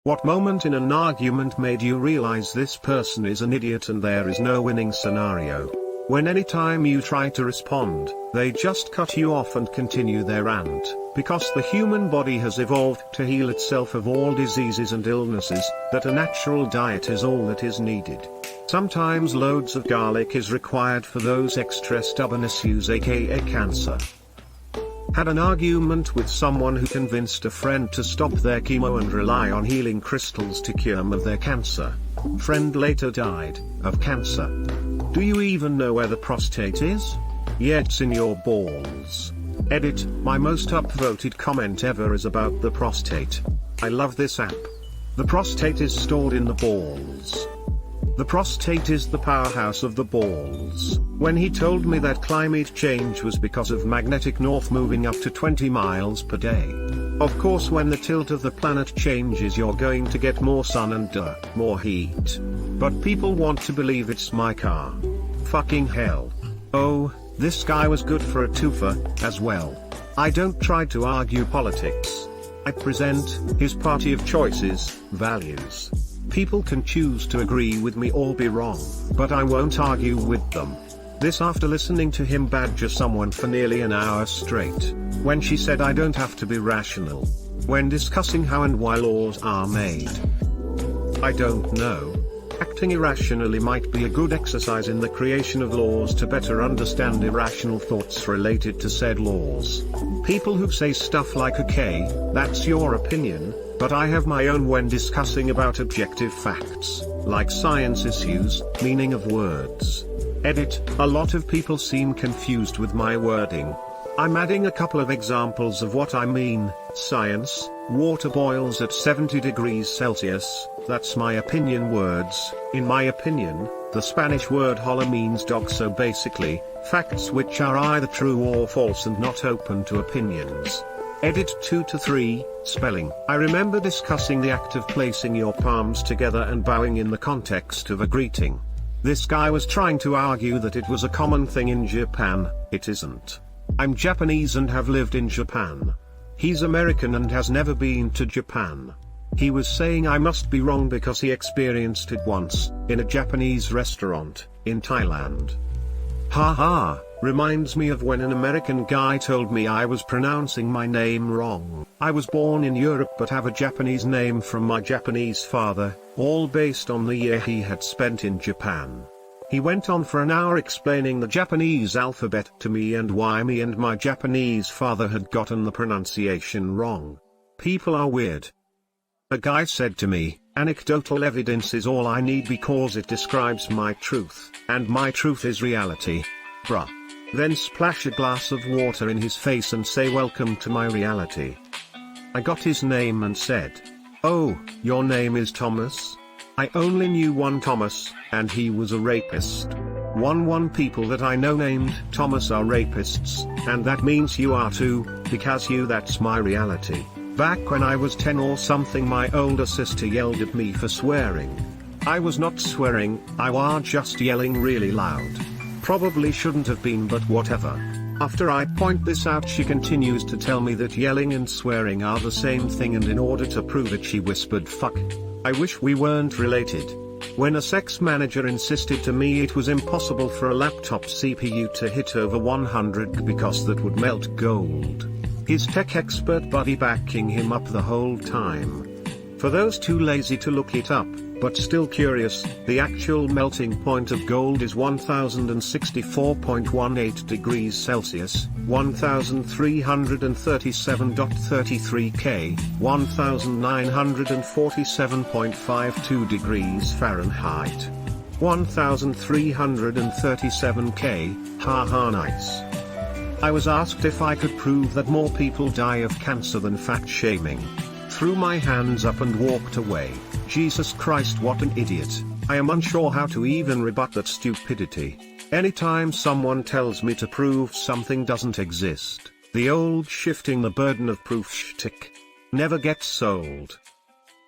What moment in an argument made you realize this person is an idiot and there is no winning scenario? When anytime you try to respond, they just cut you off and continue their rant, because the human body has evolved to heal itself of all diseases and illnesses, that a natural diet is all that is needed. Sometimes loads of garlic is required for those extra stubborn issues, aka cancer. Had an argument with someone who convinced a friend to stop their chemo and rely on healing crystals to cure them of their cancer. Friend later died of cancer. Do you even know where the prostate is? Yeah, it's in your balls. Edit, my most upvoted comment ever is about the prostate. I love this app. The prostate is stored in the balls. The prostate is the powerhouse of the balls. When he told me that climate change was because of magnetic north moving up to 20 miles per day. Of course, when the tilt of the planet changes, you're going to get more sun and more heat. But people want to believe it's my car. Fucking hell. Oh, this guy was good for a twofer, as well. I don't try to argue politics. I present his party of choices, values. People can choose to agree with me or be wrong, but I won't argue with them. This after listening to him badger someone for nearly an hour straight, when she said I don't have to be rational, when discussing how and why laws are made. I don't know. Acting irrationally might be a good exercise in the creation of laws to better understand irrational thoughts related to said laws. People who say stuff like okay, that's your opinion, but I have my own when discussing about objective facts, like science issues, meaning of words. Edit, a lot of people seem confused with my wording. I'm adding a couple of examples of what I mean. Science, water boils at 70 degrees Celsius, that's my opinion words. In my opinion, the Spanish word hola means dog, so basically, facts which are either true or false and not open to opinions. Edit 2 to 3, spelling. I remember discussing the act of placing your palms together and bowing in the context of a greeting. This guy was trying to argue that it was a common thing in Japan. It isn't. I'm Japanese and have lived in Japan. He's American and has never been to Japan. He was saying I must be wrong because he experienced it once, in a Japanese restaurant, in Thailand. Haha, reminds me of when an American guy told me I was pronouncing my name wrong. I was born in Europe but have a Japanese name from my Japanese father, all based on the year he had spent in Japan. He went on for an hour explaining the Japanese alphabet to me and why me and my Japanese father had gotten the pronunciation wrong. People are weird. A guy said to me, anecdotal evidence is all I need because it describes my truth, and my truth is reality. Bruh. Then splash a glass of water in his face and say welcome to my reality. I got his name and said, oh, your name is Thomas? I only knew one Thomas, and he was a rapist. One people that I know named Thomas are rapists, and that means you are too, because that's my reality. Back when I was 10 or something, my older sister yelled at me for swearing. I was not swearing, I was just yelling really loud. Probably shouldn't have been, but whatever. After I point this out, she continues to tell me that yelling and swearing are the same thing, and in order to prove it she whispered fuck. I wish we weren't related. When a sex manager insisted to me it was impossible for a laptop CPU to hit over 100 because that would melt gold. His tech expert buddy backing him up the whole time. For those too lazy to look it up, but still curious, the actual melting point of gold is 1064.18 degrees Celsius, 1337.33 K, 1947.52 degrees Fahrenheit. 1337 K, haha nice. I was asked if I could prove that more people die of cancer than fat shaming. Threw my hands up and walked away. Jesus Christ, what an idiot. I am unsure how to even rebut that stupidity. Anytime someone tells me to prove something doesn't exist, the old shifting the burden of proof shtick never gets sold.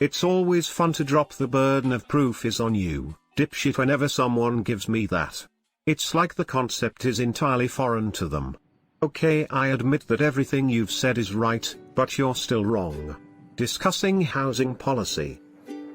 It's always fun to drop the burden of proof is on you, dipshit, whenever someone gives me that. It's like the concept is entirely foreign to them. Okay, I admit that everything you've said is right, but you're still wrong. Discussing housing policy.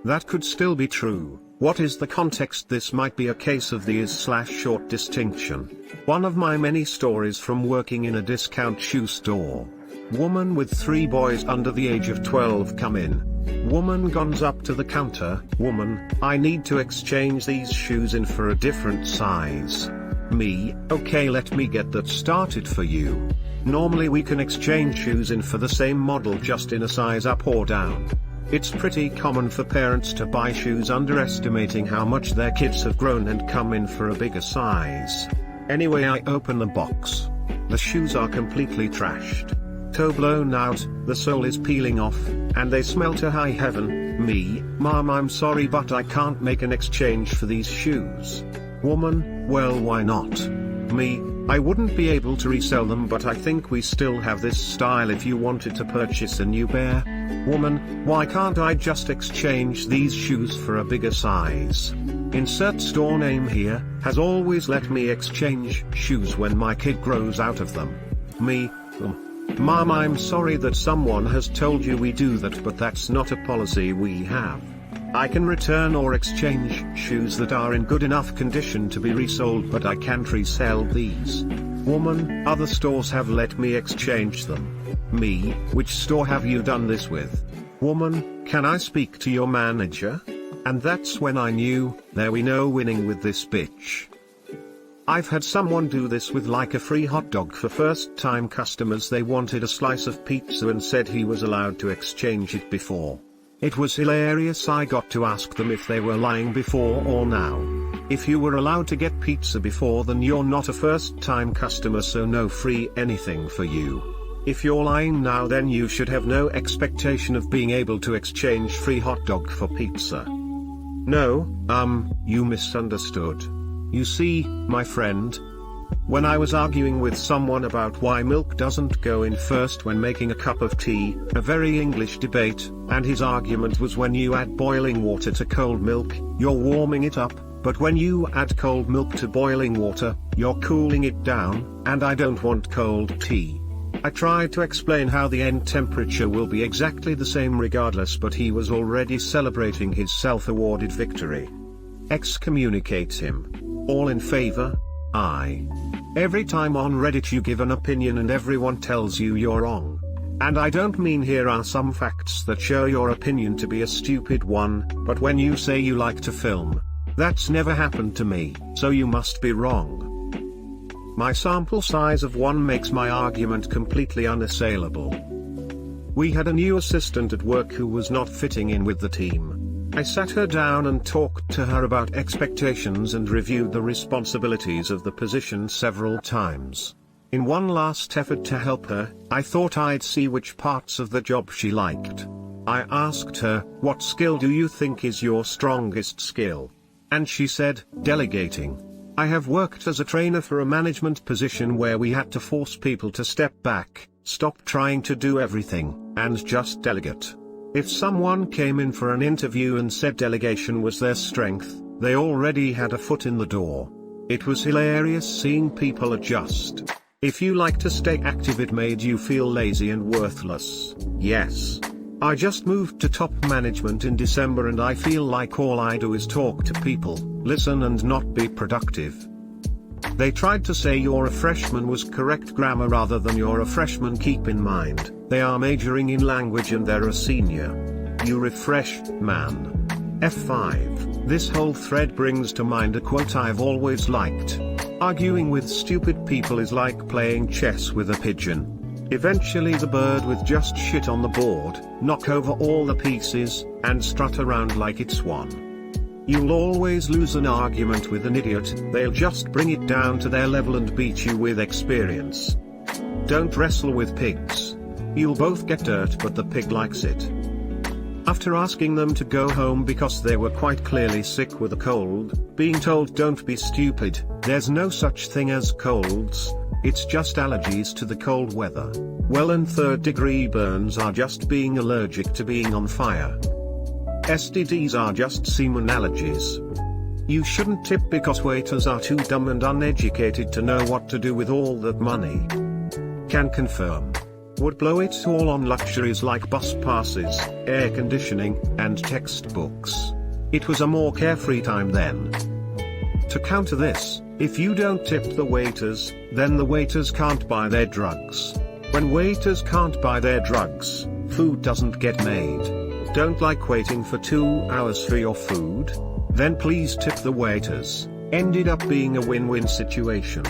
That could still be true. What is the context? This might be a case of the is/short distinction. One of my many stories from working in a discount shoe store. Woman with 3 boys under the age of 12 come in. Woman goes up to the counter. Woman, I need to exchange these shoes in for a different size. Me, okay, let me get that started for you. Normally we can exchange shoes in for the same model just in a size up or down. It's pretty common for parents to buy shoes underestimating how much their kids have grown and come in for a bigger size. Anyway, I open the box. The shoes are completely trashed. Toe blown out, the sole is peeling off, and they smell to high heaven. Me, Mom, I'm sorry but I can't make an exchange for these shoes. Woman, well, why not? Me, I wouldn't be able to resell them but I think we still have this style if you wanted to purchase a new pair. Woman, why can't I just exchange these shoes for a bigger size? Insert store name here, has always let me exchange shoes when my kid grows out of them. Me, Mom, I'm sorry that someone has told you we do that but that's not a policy we have. I can return or exchange shoes that are in good enough condition to be resold but I can't resell these. Woman, other stores have let me exchange them. Me, which store have you done this with? Woman, can I speak to your manager? And that's when I knew, there we no winning with this bitch. I've had someone do this with like a free hot dog for first time customers. They wanted a slice of pizza and said he was allowed to exchange it before. It was hilarious. I got to ask them if they were lying before or now. If you were allowed to get pizza before, then you're not a first time customer, so no free anything for you. If you're lying now, then you should have no expectation of being able to exchange free hot dog for pizza. No, you misunderstood. You see, my friend, when I was arguing with someone about why milk doesn't go in first when making a cup of tea, a very English debate, and his argument was when you add boiling water to cold milk, you're warming it up, but when you add cold milk to boiling water, you're cooling it down, and I don't want cold tea. I tried to explain how the end temperature will be exactly the same regardless, but he was already celebrating his self-awarded victory. Excommunicate him. All in favor? Aye. Every time on Reddit you give an opinion and everyone tells you you're wrong. And I don't mean here are some facts that show your opinion to be a stupid one, but when you say you like to film, that's never happened to me, so you must be wrong. My sample size of 1 makes my argument completely unassailable. We had a new assistant at work who was not fitting in with the team. I sat her down and talked to her about expectations and reviewed the responsibilities of the position several times. In one last effort to help her, I thought I'd see which parts of the job she liked. I asked her, what skill do you think is your strongest skill? And she said, delegating. I have worked as a trainer for a management position where we had to force people to step back, stop trying to do everything, and just delegate. If someone came in for an interview and said delegation was their strength, they already had a foot in the door. It was hilarious seeing people adjust. If you like to stay active, it made you feel lazy and worthless. Yes. I just moved to top management in December and I feel like all I do is talk to people, listen and not be productive. They tried to say you're a freshman was correct grammar rather than you're a freshman. Keep in mind, they are majoring in language and they're a senior. You refresh, man. F5. This whole thread brings to mind a quote I've always liked. Arguing with stupid people is like playing chess with a pigeon. Eventually the bird with just shit on the board, knock over all the pieces, and strut around like it's won. You'll always lose an argument with an idiot, they'll just bring it down to their level and beat you with experience. Don't wrestle with pigs. You'll both get dirt but the pig likes it. After asking them to go home because they were quite clearly sick with a cold, being told don't be stupid, there's no such thing as colds, it's just allergies to the cold weather. Well, and 3rd-degree burns are just being allergic to being on fire. STDs are just semen allergies. You shouldn't tip because waiters are too dumb and uneducated to know what to do with all that money. Can confirm. would blow it all on luxuries like bus passes, air conditioning, and textbooks. It was a more carefree time then. To counter this, if you don't tip the waiters, then the waiters can't buy their drugs. When waiters can't buy their drugs, food doesn't get made. Don't like waiting for 2 hours for your food? Then please tip the waiters. Ended up being a win-win situation.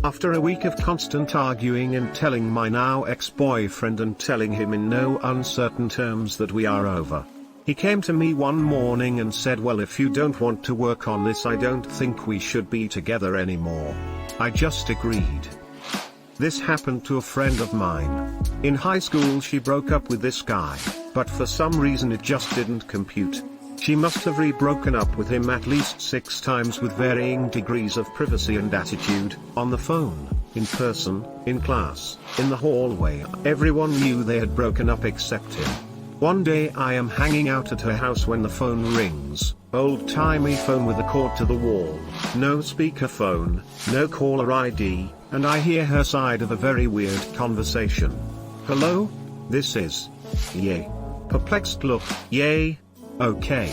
After a week of constant arguing and telling my now ex-boyfriend and telling him in no uncertain terms that we are over, he came to me one morning and said, well, if you don't want to work on this, I don't think we should be together anymore. I just agreed. This happened to a friend of mine. In high school she broke up with this guy, but for some reason it just didn't compute. She must have re-broken up with him at least 6 times with varying degrees of privacy and attitude, on the phone, in person, in class, in the hallway. Everyone knew they had broken up except him. One day I am hanging out at her house when the phone rings, old-timey phone with a cord to the wall, no speakerphone, no caller ID, and I hear her side of a very weird conversation. Hello? This is... Yay. Perplexed look. Yay. Okay.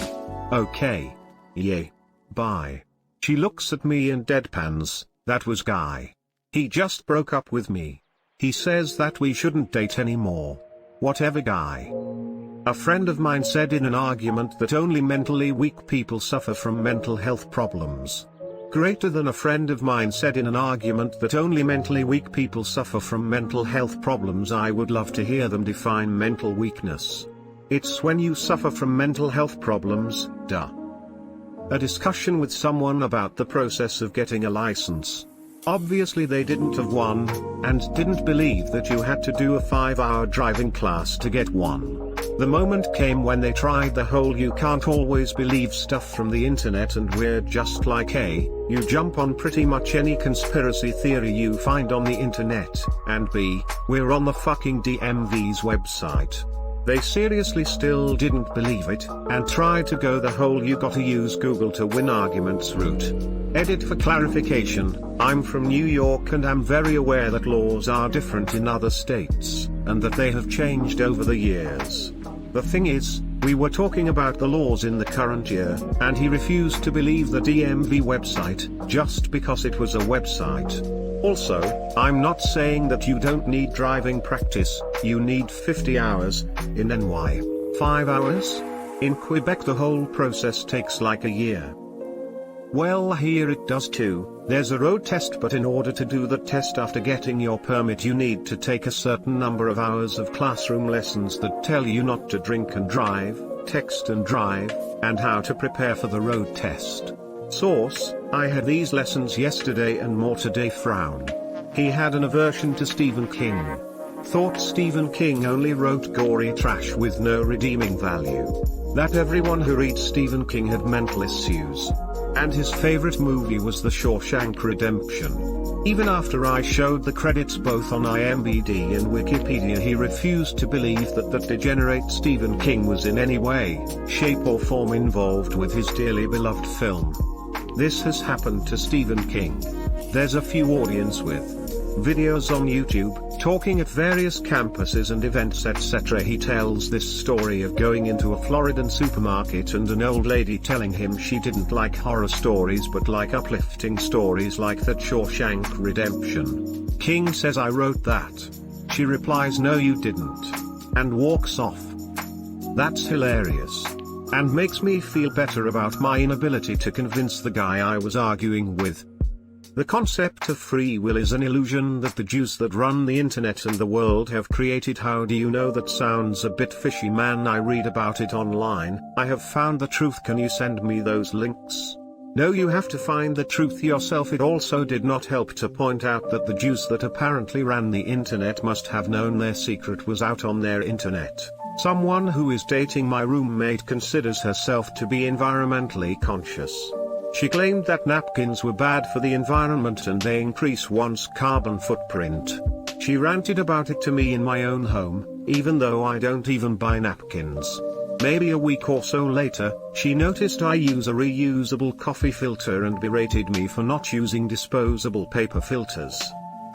Okay. Yay. Bye. She looks at me and deadpans, that was Guy. He just broke up with me. He says that we shouldn't date anymore. Whatever, Guy. A friend of mine said in an argument that only mentally weak people suffer from mental health problems. Greater than a friend of mine said in an argument that only mentally weak people suffer from mental health problems. I would love to hear them define mental weakness. It's when you suffer from mental health problems, duh. A discussion with someone about the process of getting a license. Obviously they didn't have one, and didn't believe that you had to do a 5-hour driving class to get one. The moment came when they tried the whole you can't always believe stuff from the internet, and we're just like, A, you jump on pretty much any conspiracy theory you find on the internet, and B, we're on the fucking DMV's website. They seriously still didn't believe it, and tried to go the whole you gotta use Google to win arguments route. Edit for clarification, I'm from New York and am very aware that laws are different in other states, and that they have changed over the years. The thing is, we were talking about the laws in the current year, and he refused to believe the DMV website, just because it was a website. Also, I'm not saying that you don't need driving practice, you need 50 hours, in NY. 5 hours? In Quebec the whole process takes like a year. Well, here it does too. There's a road test, but in order to do the test after getting your permit you need to take a certain number of hours of classroom lessons that tell you not to drink and drive, text and drive, and how to prepare for the road test. Source, I had these lessons yesterday and more today. Frown. He had an aversion to Stephen King. Thought Stephen King only wrote gory trash with no redeeming value. That everyone who reads Stephen King had mental issues. And his favorite movie was The Shawshank Redemption. Even after I showed the credits both on IMDb and Wikipedia, he refused to believe that that degenerate Stephen King was in any way, shape or form involved with his dearly beloved film. This has happened to Stephen King. There's a few audience with videos on YouTube, talking at various campuses and events etc. He tells this story of going into a Floridan supermarket and an old lady telling him she didn't like horror stories but like uplifting stories like that Shawshank Redemption. King says, I wrote that. She replies, no you didn't. And walks off. That's hilarious. And makes me feel better about my inability to convince the guy I was arguing with. The concept of free will is an illusion that the Jews that run the internet and the world have created. How do you know? That sounds a bit fishy, man. I read about it online. I have found the truth. Can you send me those links? No, you have to find the truth yourself. It also did not help to point out that the Jews that apparently ran the internet must have known their secret was out on their internet. Someone who is dating my roommate considers herself to be environmentally conscious. She claimed that napkins were bad for the environment and they increase one's carbon footprint. She ranted about it to me in my own home, even though I don't even buy napkins. Maybe a week or so later, she noticed I use a reusable coffee filter and berated me for not using disposable paper filters.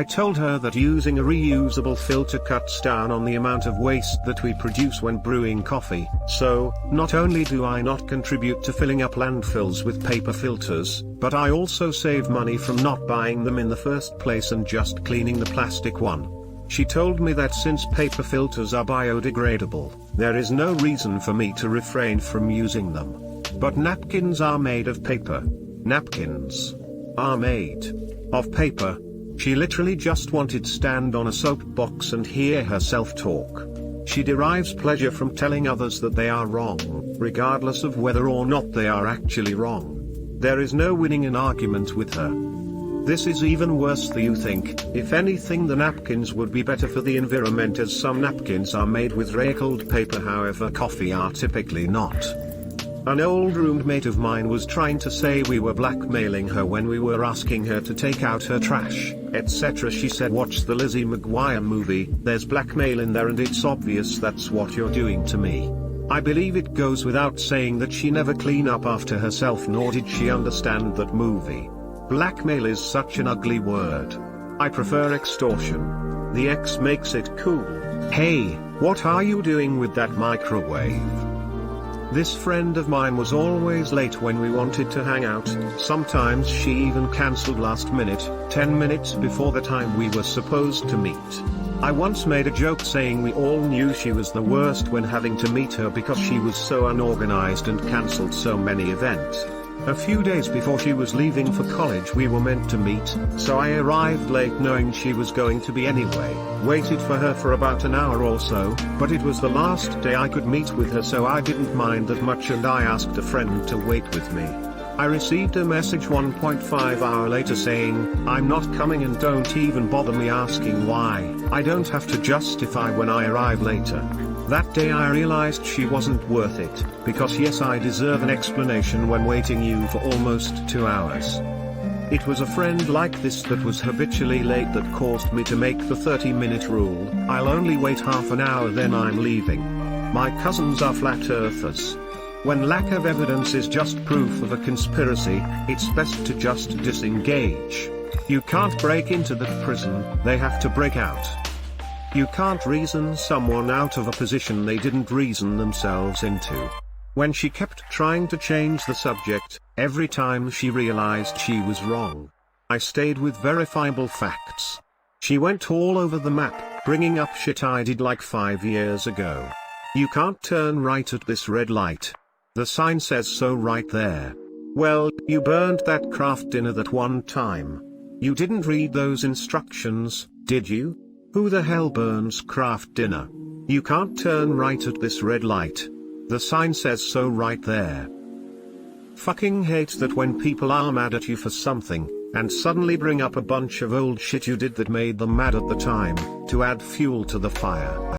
I told her that using a reusable filter cuts down on the amount of waste that we produce when brewing coffee, so, not only do I not contribute to filling up landfills with paper filters, but I also save money from not buying them in the first place and just cleaning the plastic one. She told me that since paper filters are biodegradable, there is no reason for me to refrain from using them. But napkins are made of paper. Napkins are made of paper. She literally just wanted to stand on a soapbox and hear herself talk. She derives pleasure from telling others that they are wrong, regardless of whether or not they are actually wrong. There is no winning an argument with her. This is even worse than you think. If anything, the napkins would be better for the environment, as some napkins are made with recycled paper, however coffee are typically not. An old roommate of mine was trying to say we were blackmailing her when we were asking her to take out her trash, etc. She said, "Watch the Lizzie McGuire movie, there's blackmail in there and it's obvious that's what you're doing to me." I believe it goes without saying that she never cleaned up after herself, nor did she understand that movie. Blackmail is such an ugly word. I prefer extortion. The X makes it cool. Hey, what are you doing with that microwave? This friend of mine was always late when we wanted to hang out. Sometimes she even cancelled last minute, 10 minutes before the time we were supposed to meet. I once made a joke saying we all knew she was the worst when having to meet her because she was so unorganized and cancelled so many events. A few days before she was leaving for college we were meant to meet, so I arrived late knowing she was going to be anyway, waited for her for about an hour or so, but it was the last day I could meet with her, so I didn't mind that much and I asked a friend to wait with me. I received a message 1.5 hours later saying, "I'm not coming and don't even bother me asking why, I don't have to justify when I arrive later." That day I realized she wasn't worth it, because yes, I deserve an explanation when waiting you for almost 2 hours. It was a friend like this that was habitually late that caused me to make the 30-minute rule. I'll only wait half an hour, then I'm leaving. My cousins are flat earthers. When lack of evidence is just proof of a conspiracy, it's best to just disengage. You can't break into the prison, they have to break out. You can't reason someone out of a position they didn't reason themselves into. When she kept trying to change the subject, every time she realized she was wrong, I stayed with verifiable facts. She went all over the map, bringing up shit I did like 5 years ago. "You can't turn right at this red light. The sign says so right there." Well, you burned that craft dinner that one time. You didn't read those instructions, did you? Who the hell burns craft dinner? "You can't turn right at this red light. The sign says so right there." Fucking hate that when people are mad at you for something, and suddenly bring up a bunch of old shit you did that made them mad at the time, to add fuel to the fire.